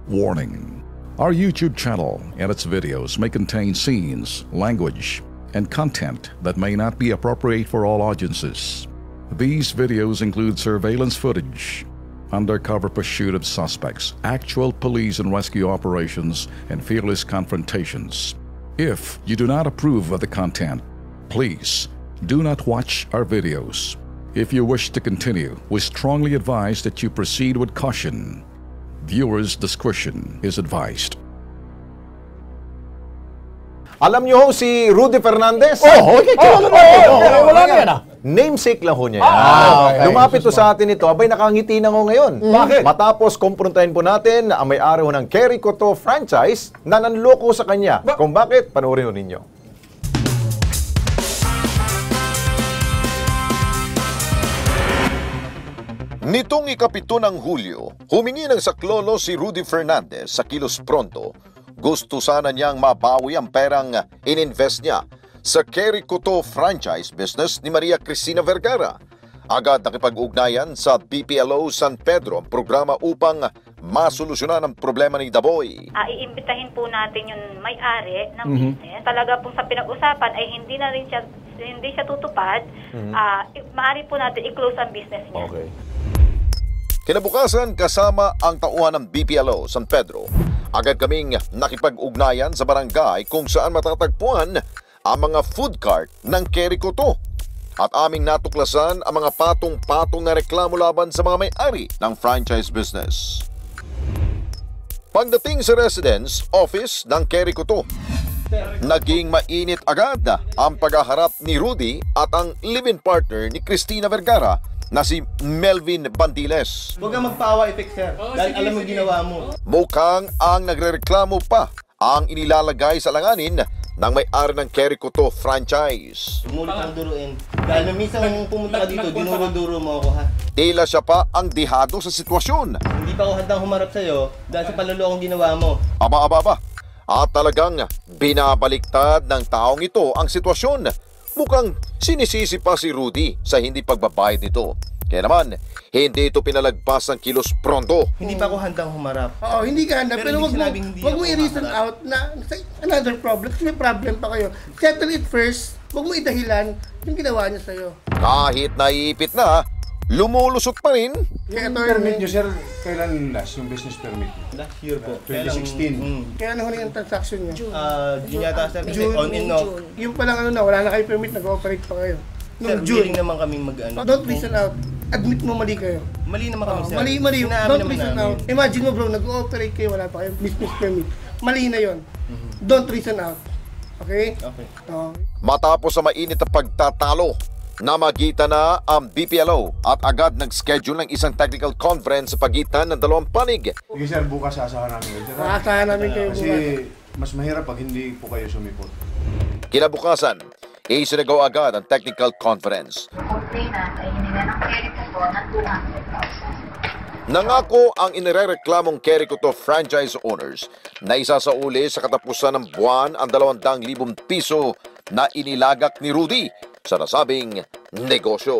Warning: our YouTube channel and its videos may contain scenes, language, and content that may not be appropriate for all audiences. These videos include surveillance footage, undercover pursuit of suspects, actual police and rescue operations, and fearless confrontations. If you do not approve of the content, please do not watch our videos. If you wish to continue, we strongly advise that you proceed with caution. Viewers' discretion is advised. Alam niyo ho si Rudy Fernandez? Wala na yan Namesake lang ho niya yan. okay. Lumapit to sa atin ito, abay nakangiti na ho ngayon. Bakit? Matapos kumprontahin po natin na ang may-ari ho ng Kerry Coto franchise na nanloko sa kanya. Kung bakit, panoorin ho ninyo. Nitong ikapito ng Hulyo, humingi ng saklolo si Rudy Fernandez sa Kilos Pronto. Gusto sana niyang mabawi ang perang ininvest niya sa Kerry Coto franchise business ni Maria Cristina Vergara. Agad nakipag-ugnayan sa BPLO San Pedro ang programa upang masolusyonan ang problema ni Daboy. Iimbitahin po natin yung may-ari ng business. Talaga pong sa pinag-usapan ay hindi siya tutupad. Maaari po natin i-close ang business niya. Okay. Kinabukasan kasama ang tauhan ng BPLO San Pedro, agad kaming nakipag-ugnayan sa barangay kung saan matatagpuan ang mga food cart ng Kerry Coto. At aming natuklasan ang mga patong-patong na reklamo laban sa mga may-ari ng franchise business. Pagdating sa residence office ng Kerry Coto, naging mainit agad ang paghaharap ni Rudy at ang live-in partner ni Cristina Vergara na si Melvin Bandiles. Huwag kang magpaawa, effect, sir. Dahil alam mo ginawa mo. Mukhang ang nagrereklamo pa ang inilalagay sa langanin ng may-ari ng Kerry Coto franchise. Umulit ang duruin. Dahil nung minsan pumunta ka dito, dinuro-duro mo ako, ha? Tila siya pa ang dihado sa sitwasyon. Hindi pa ako handang humarap sa'yo dahil sa panlulokong ginawa mo. Aba. At talagang binabaliktad ng taong ito ang sitwasyon. Mukhang sinisisi pa si Rudy sa hindi pagbabayad nito. Kaya naman, hindi ito pinalagpas ng Kilos Pronto. Hindi pa ako handang humarap. Oo, hindi ka handa. Pero wag mo i-reason humarap. out na another problem. May problem pa kayo. Settle it first. Wag mo idahilan yung ginawa niya sa'yo. Kahit naiipit na, lumulusot pa rin. Yung permit nyo, sir, kailan last yung business permit nyo? Last year po. 2016. Kaya nahuli ang transaction niya. June yata, sir. June, On and off. Yung palang wala na kayo permit, nag-ooperate pa kayo. Sir, Nung June, willing naman kaming mag-ano. don't reason out. Admit mo mali kayo. Mali naman kami, sir. Mali. Sinabi Don't naman reason namin. out. Imagine mo bro, nag-ooperate kayo, wala pa kayong business permit. Mali na yon. Don't reason out. Okay? Okay. Matapos sa mainit na pagtatalo, namagitan na ang BPLO at agad nag-schedule ng isang technical conference sa pagitan ng dalawang panig. Sige, sir, bukas asahan namin kayo, sir. Aasahan namin kayo Kasi bukas. mas mahirap pag hindi po kayo sumipot. Kinabukasan, isinagawa agad ang technical conference. Complainant ay hininga ng Kerry Coto ng 200,000. Nangako ang inirereklamong Kerry Coto franchise owners na isasauli sa katapusan ng buwan ang 200,000 piso na inilagak ni Rudy sa nasabing negosyo.